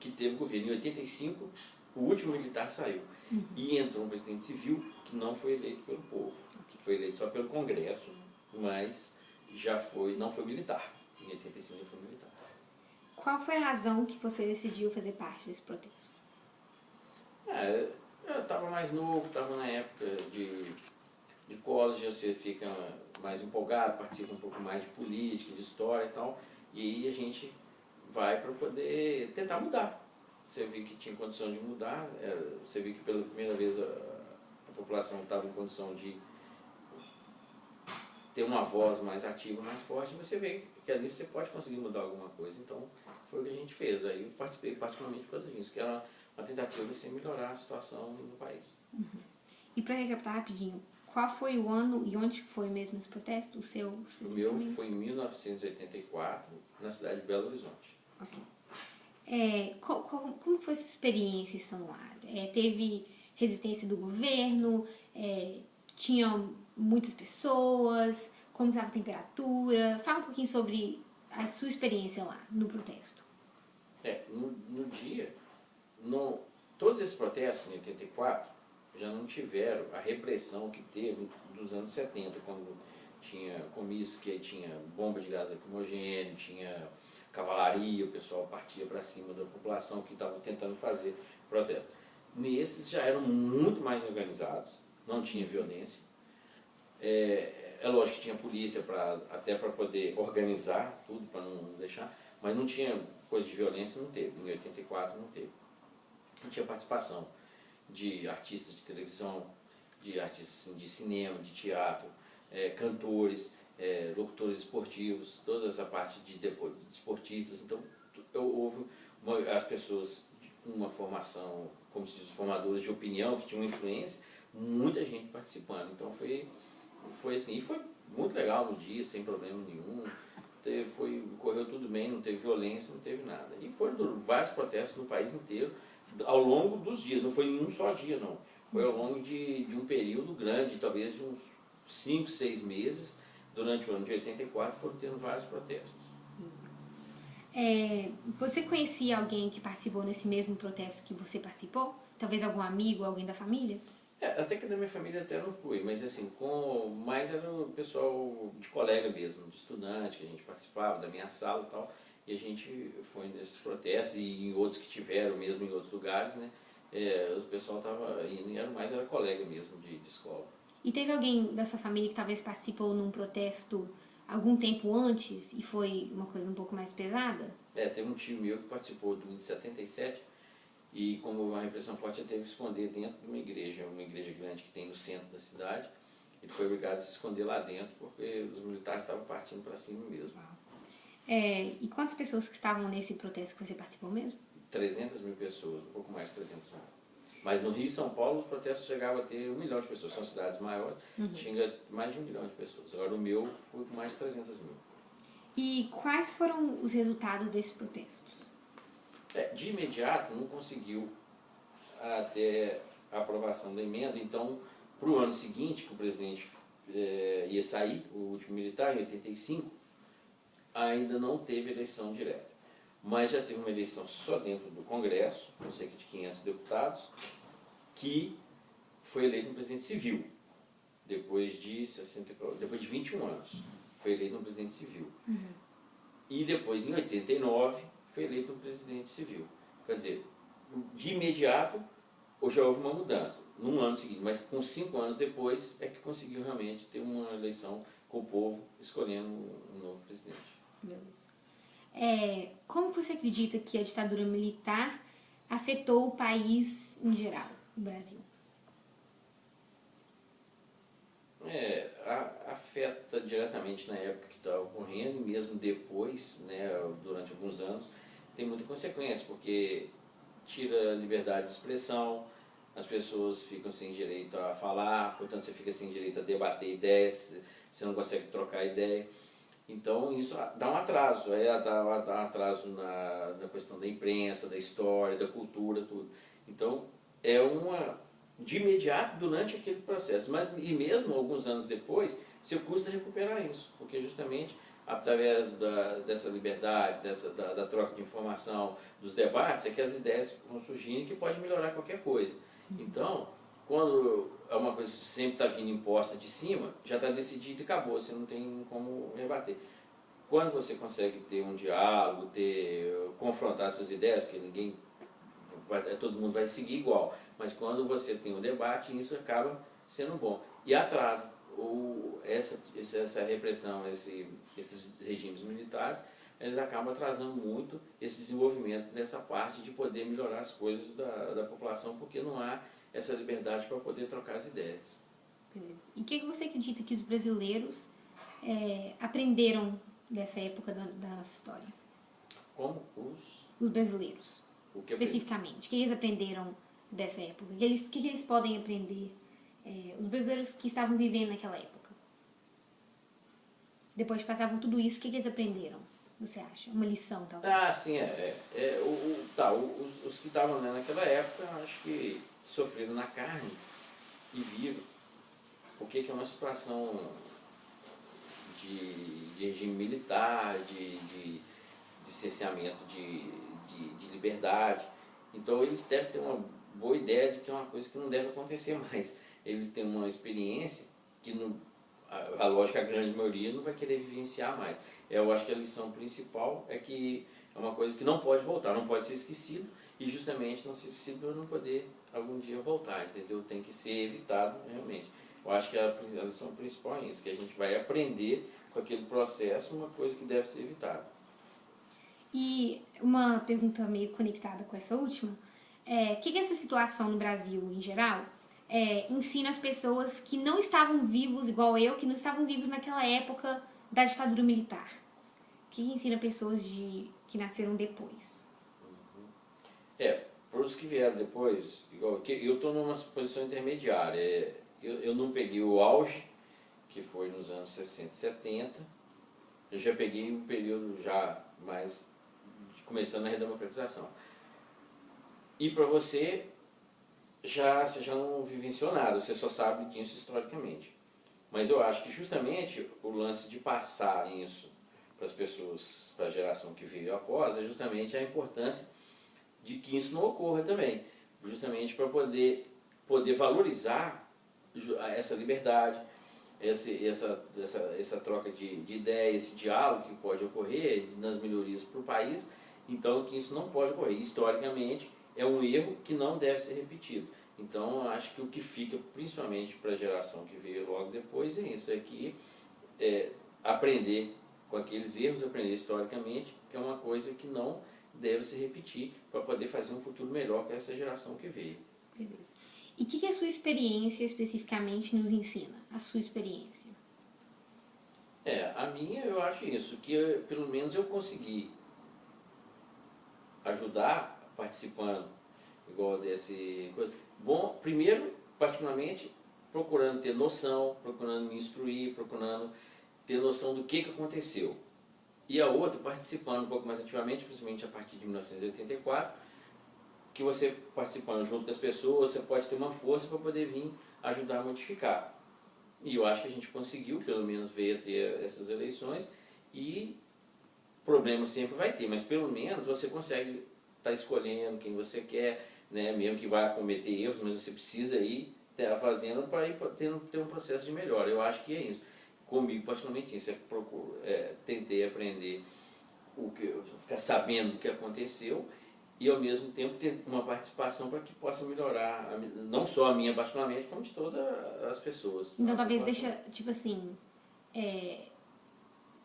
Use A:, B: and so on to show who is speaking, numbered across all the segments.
A: que teve governo. Em 85, o último militar saiu. E entrou um presidente civil que não foi eleito pelo povo. Foi eleito só pelo Congresso, mas não foi militar. Em 85 ele foi militar.
B: Qual foi a razão que você decidiu fazer parte desse protesto?
A: Eu estava mais novo, estava na época de college, você fica mais empolgado, participa um pouco mais de política, de história e tal, e aí a gente vai para poder tentar mudar. Você viu que tinha condição de mudar, você viu que pela primeira vez a população estava em condição de ter uma voz mais ativa, mais forte, e você vê que ali você pode conseguir mudar alguma coisa. Então foi o que a gente fez. Aí eu participei particularmente por causa disso, que era uma tentativa de assim, melhorar a situação no país.
B: E para recapitular rapidinho, qual foi o ano e onde foi mesmo esse protesto? O seu,
A: O meu foi em 1984, na cidade de Belo Horizonte.
B: Ok. Como foi essa experiência em São Lá? Teve resistência do governo? Tinham muitas pessoas? Como estava a temperatura? Fala um pouquinho sobre a sua experiência lá, no protesto.
A: No dia, todos esses protestos em 84 já não tiveram a repressão que teve dos anos 70, quando tinha comício, que tinha bomba de gás lacrimogêneo, tinha cavalaria, o pessoal partia para cima da população que estava tentando fazer protesto. Nesses já eram muito mais organizados, não tinha violência. É lógico que tinha polícia até para poder organizar tudo, para não deixar, mas não tinha coisa de violência, não teve. Em 84 não teve. Não tinha participação de artistas de televisão, de artistas de cinema, de teatro, cantores, locutores esportivos, toda essa parte de esportistas. Então houve as pessoas com uma formação, como se diz, formadores de opinião, que tinham influência, muita gente participando. Então foi assim, e foi muito legal no dia, sem problema nenhum. Correu tudo bem, não teve violência, não teve nada. E foram vários protestos no país inteiro, ao longo dos dias, não foi em um só dia não. Foi ao longo de um período grande, talvez de uns 5, 6 meses, durante o ano de 84, foram tendo vários protestos.
B: Você conhecia alguém que participou nesse mesmo protesto que você participou? Talvez algum amigo, alguém da família?
A: Até que da minha família até não fui, mas assim, mais era o pessoal de colega mesmo, de estudante, que a gente participava, da minha sala e tal, e a gente foi nesses protestos e em outros que tiveram mesmo em outros lugares, né, o pessoal estava indo, era colega mesmo de escola.
B: E teve alguém da sua família que talvez participou num protesto algum tempo antes e foi uma coisa um pouco mais pesada?
A: Teve um tio meu que participou do 77, e como a repressão forte, ele teve que esconder dentro de uma igreja grande que tem no centro da cidade. Ele foi obrigado a se esconder lá dentro porque os militares estavam partindo para cima mesmo.
B: E quantas pessoas que estavam nesse protesto que você participou mesmo?
A: 300 mil pessoas, um pouco mais de 300 mil. Mas no Rio e São Paulo os protestos chegavam a ter 1 milhão de pessoas, são cidades maiores, tinha mais de 1 milhão de pessoas. Agora o meu foi com mais de 300 mil.
B: E quais foram os resultados desses protestos?
A: De imediato não conseguiu até a aprovação da emenda, então para o ano seguinte, que o presidente ia sair, o último militar, em 85, ainda não teve eleição direta. Mas já teve uma eleição só dentro do Congresso, com cerca de 500 deputados, que foi eleito um presidente civil, depois de 21 anos, foi eleito um presidente civil. E depois, em 89, foi eleito um presidente civil. Quer dizer, de imediato, já houve uma mudança, num ano seguinte, mas com 5 anos depois é que conseguiu realmente ter uma eleição com o povo escolhendo um novo presidente.
B: Beleza. Como você acredita que a ditadura militar afetou o país em geral, o Brasil?
A: Afeta diretamente na época que está ocorrendo, e mesmo depois, né, durante alguns anos, tem muita consequência, porque tira a liberdade de expressão, as pessoas ficam sem direito a falar, portanto você fica sem direito a debater ideias, você não consegue trocar ideia. Então isso dá um atraso, dá um atraso na questão da imprensa, da história, da cultura, tudo. Então de imediato durante aquele processo, e mesmo alguns anos depois, você custa recuperar isso, porque justamente através dessa liberdade, da troca de informação, dos debates, é que as ideias vão surgindo e que pode melhorar qualquer coisa. Então, quando é uma coisa que sempre está vindo imposta de cima, já está decidido e acabou, você não tem como rebater. Quando você consegue ter um diálogo, confrontar suas ideias, porque todo mundo vai seguir igual, mas quando você tem um debate, isso acaba sendo bom. E atrasa essa repressão, esses regimes militares, eles acabam atrasando muito esse desenvolvimento dessa parte de poder melhorar as coisas da população, porque não há essa liberdade para poder trocar as ideias.
B: Beleza. E o que você acredita que os brasileiros aprenderam dessa época da nossa história?
A: Como
B: os brasileiros, especificamente. O que eles aprenderam dessa época? O que eles podem aprender? Os brasileiros que estavam vivendo naquela época. Depois de passar por tudo isso, o que eles aprenderam? Você acha? Uma lição, talvez?
A: Ah, sim, os que estavam naquela época, acho que sofreram na carne e viram o que é uma situação de regime militar, de cerceamento de liberdade. Então eles devem ter uma boa ideia de que é uma coisa que não deve acontecer mais. Eles têm uma experiência que a lógica, a grande maioria, não vai querer vivenciar mais. Eu acho que a lição principal é que é uma coisa que não pode voltar, não pode ser esquecido, e justamente não ser esquecido para não poder algum dia voltar, entendeu? Tem que ser evitado realmente. Eu acho que a lição principal é isso, que a gente vai aprender com aquele processo uma coisa que deve ser evitada.
B: E uma pergunta meio conectada com essa última, o que essa situação no Brasil, em geral, ensina as pessoas que não estavam vivos, igual eu, que não estavam vivos naquela época da ditadura militar? O que ensina pessoas que nasceram depois?
A: Para os que vieram depois, igual eu estou numa posição intermediária. Eu não peguei o auge, que foi nos anos 60 e 70. Eu já peguei um período já mais começando a redemocratização. E para você já não vivenciou nada, você só sabe disso historicamente. Mas eu acho que justamente o lance de passar isso para as pessoas, para a geração que veio após, é justamente a importância de que isso não ocorra também. Justamente para poder valorizar essa liberdade, essa troca de ideias, esse diálogo que pode ocorrer nas melhorias para o país. Então, que isso não pode ocorrer. Historicamente, é um erro que não deve ser repetido. Então, acho que o que fica, principalmente para a geração que veio logo depois, é isso, aprender com aqueles erros, aprender historicamente, que é uma coisa que não deve se repetir para poder fazer um futuro melhor para essa geração que veio.
B: Beleza. E o que a sua experiência especificamente nos ensina? A sua experiência?
A: A minha, eu acho isso, que pelo menos eu consegui ajudar participando igual desse coisa. Bom, primeiro, particularmente, procurando ter noção, procurando me instruir, procurando ter noção do que aconteceu. E a outra, participando um pouco mais ativamente, principalmente a partir de 1984, que você participando junto com as pessoas, você pode ter uma força para poder vir ajudar a modificar. E eu acho que a gente conseguiu, pelo menos, veio a ter essas eleições, e problema sempre vai ter, mas pelo menos você consegue estar escolhendo quem você quer, né? Mesmo que vá cometer erros, mas você precisa ir fazendo para ir ter um processo de melhora. Eu acho que é isso. Comigo, particularmente, isso. Tentei aprender, ficar sabendo o que aconteceu e, ao mesmo tempo, ter uma participação para que possa melhorar, não só a minha particularmente, como de todas as pessoas.
B: Então, talvez tipo assim,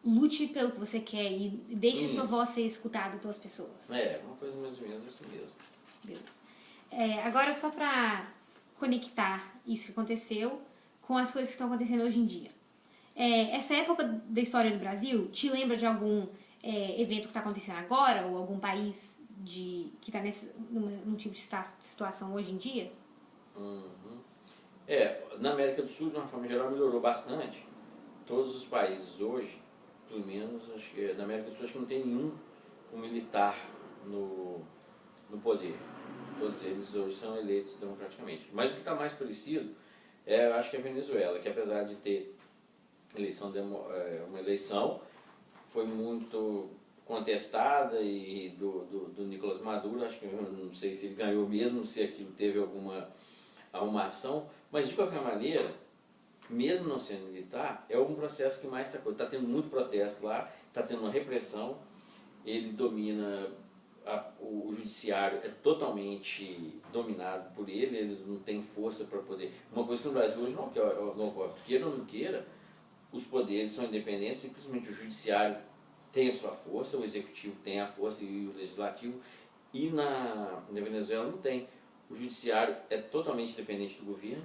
B: lute pelo que você quer e deixe a sua voz ser escutada pelas pessoas.
A: Uma coisa mais ou menos assim mesmo.
B: Beleza. Agora, só para conectar isso que aconteceu com as coisas que estão acontecendo hoje em dia. Essa época da história do Brasil te lembra de algum evento que está acontecendo agora, ou algum país que está num tipo de situação hoje em dia?
A: Na América do Sul, de uma forma geral, melhorou bastante. Todos os países hoje, pelo menos, acho que na América do Sul, acho que não tem nenhum militar no poder. Todos eles hoje são eleitos democraticamente. Mas o que está mais parecido acho que é a Venezuela, que apesar de ter uma eleição, foi muito contestada, e do Nicolás Maduro, acho que eu não sei se ele ganhou mesmo, se aquilo teve alguma ação, mas de qualquer maneira, mesmo não sendo militar, é um processo que mais está tendo muito protesto lá, está tendo uma repressão, ele domina, o judiciário é totalmente dominado por ele não tem força para poder... Uma coisa que no Brasil hoje não ocorre, queira ou não queira, os poderes são independentes, simplesmente o judiciário tem a sua força, o executivo tem a força e o legislativo, e na Venezuela não tem. O judiciário é totalmente dependente do governo,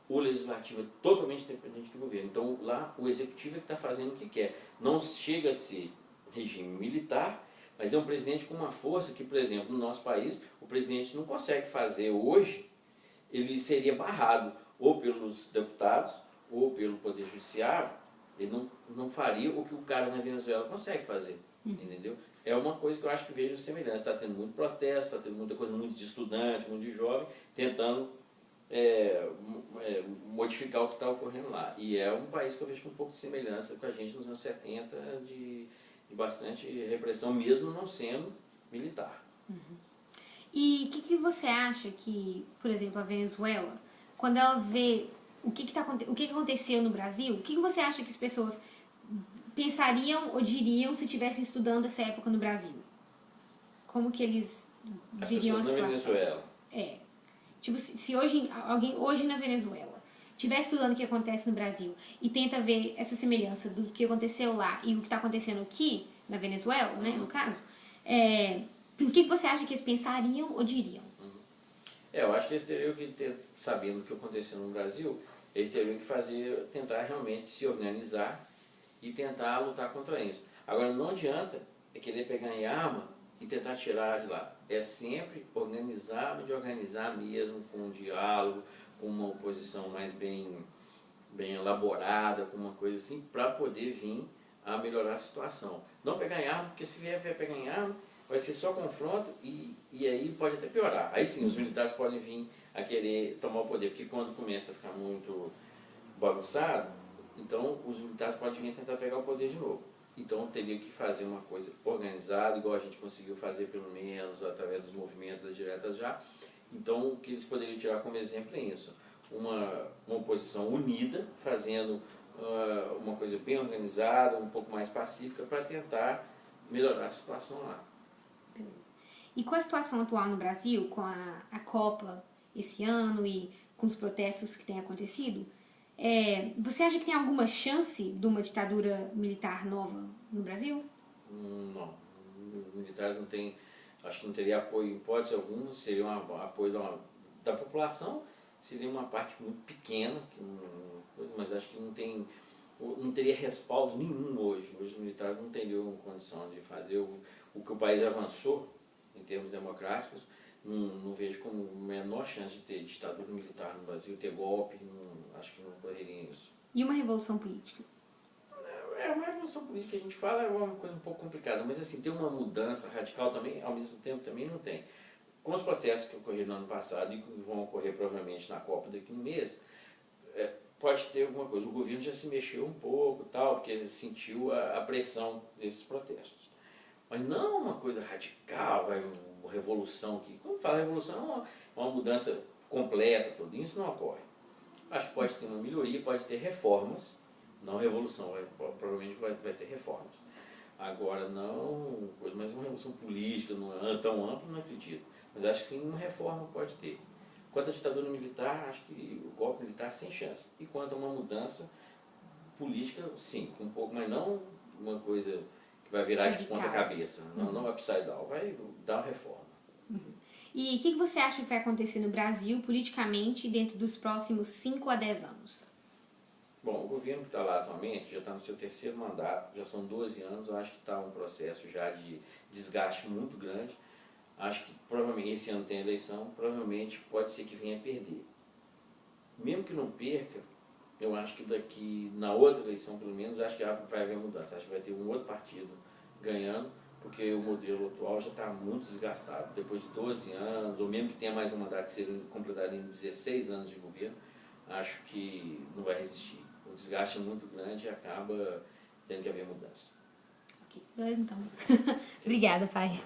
A: o legislativo é totalmente dependente do governo. Então lá o executivo é que está fazendo o que quer. Não chega a ser regime militar, mas é um presidente com uma força que, por exemplo, no nosso país, o presidente não consegue fazer hoje, ele seria barrado ou pelos deputados ou pelo Poder Judiciário, ele não faria o que o cara na Venezuela consegue fazer, entendeu? É uma coisa que eu acho que vejo semelhança. Está tendo muito protesto, está tendo muita coisa, muito de estudante, muito de jovem, tentando modificar o que está ocorrendo lá. E é um país que eu vejo com um pouco de semelhança com a gente nos anos 70, de bastante repressão, mesmo não sendo militar.
B: E o que você acha que, por exemplo, a Venezuela, quando ela vê o que aconteceu no Brasil, o que você acha que as pessoas pensariam ou diriam se estivessem estudando essa época no Brasil? Como que eles diriam a situação?
A: Na Venezuela.
B: Tipo, se alguém hoje na Venezuela estiver estudando o que acontece no Brasil e tenta ver essa semelhança do que aconteceu lá e o que está acontecendo aqui na Venezuela, né, no caso, o que você acha que eles pensariam ou diriam?
A: Eu acho que eles teriam que ter, sabendo o que aconteceu no Brasil, eles teriam que tentar realmente se organizar e tentar lutar contra isso. Agora, não adianta querer pegar em arma e tentar tirar de lá. É sempre organizar, de organizar mesmo, com um diálogo, com uma oposição mais bem elaborada, com uma coisa assim, para poder vir a melhorar a situação. Não pegar em arma, porque se vier pegar em arma, vai ser só confronto e aí pode até piorar. Aí sim, os militares podem vir a querer tomar o poder, porque quando começa a ficar muito bagunçado, então os militares podem vir a tentar pegar o poder de novo. Então teria que fazer uma coisa organizada, igual a gente conseguiu fazer pelo menos através dos movimentos das diretas já. Então o que eles poderiam tirar como exemplo é isso. Uma oposição unida, fazendo uma coisa bem organizada, um pouco mais pacífica, para tentar melhorar a situação lá.
B: Beleza. E com a situação atual no Brasil, com a Copa esse ano e com os protestos que têm acontecido, você acha que tem alguma chance de uma ditadura militar nova no Brasil?
A: Não. Os militares não têm, acho que não teria apoio em hipótese alguma, seria um apoio da população, seria uma parte muito pequena, mas acho que não teria respaldo nenhum hoje. Hoje os militares não teriam condição de fazer o que o país avançou em termos democráticos. Não vejo como menor chance de ter ditadura militar no Brasil, ter golpe, acho que não ocorreria isso.
B: E uma revolução política?
A: Uma revolução política que a gente fala é uma coisa um pouco complicada, mas assim, ter uma mudança radical também, ao mesmo tempo, também não tem. Com os protestos que ocorreram no ano passado e que vão ocorrer provavelmente na Copa daqui a um mês, pode ter alguma coisa. O governo já se mexeu um pouco, tal, porque ele sentiu a pressão desses protestos. Mas não uma coisa radical, uma revolução que... Quando fala revolução, é uma mudança completa, tudo isso não ocorre. Acho que pode ter uma melhoria, pode ter reformas, não revolução, provavelmente vai ter reformas. Agora não, mas uma revolução política não é tão ampla, não acredito. Mas acho que sim, uma reforma pode ter. Quanto à ditadura militar, acho que o golpe militar sem chance. E quanto a uma mudança política, sim, um pouco, mas não uma coisa que vai virar de ponta cabeça. Não upside down, vai dar uma reforma.
B: E o que você acha que vai acontecer no Brasil politicamente dentro dos próximos 5 a 10 anos?
A: Bom, o governo que está lá atualmente já está no seu terceiro mandato, já são 12 anos, eu acho que está um processo já de desgaste muito grande. Acho que provavelmente esse ano tem eleição, provavelmente pode ser que venha a perder. Mesmo que não perca, eu acho que daqui, na outra eleição pelo menos, acho que vai haver mudança. Acho que vai ter um outro partido ganhando, porque o modelo atual já está muito desgastado. Depois de 12 anos, ou mesmo que tenha mais um mandato que seja completado em 16 anos de governo, acho que não vai resistir. O desgaste é muito grande e acaba tendo que haver mudança.
B: Ok, beleza então. Obrigada, pai.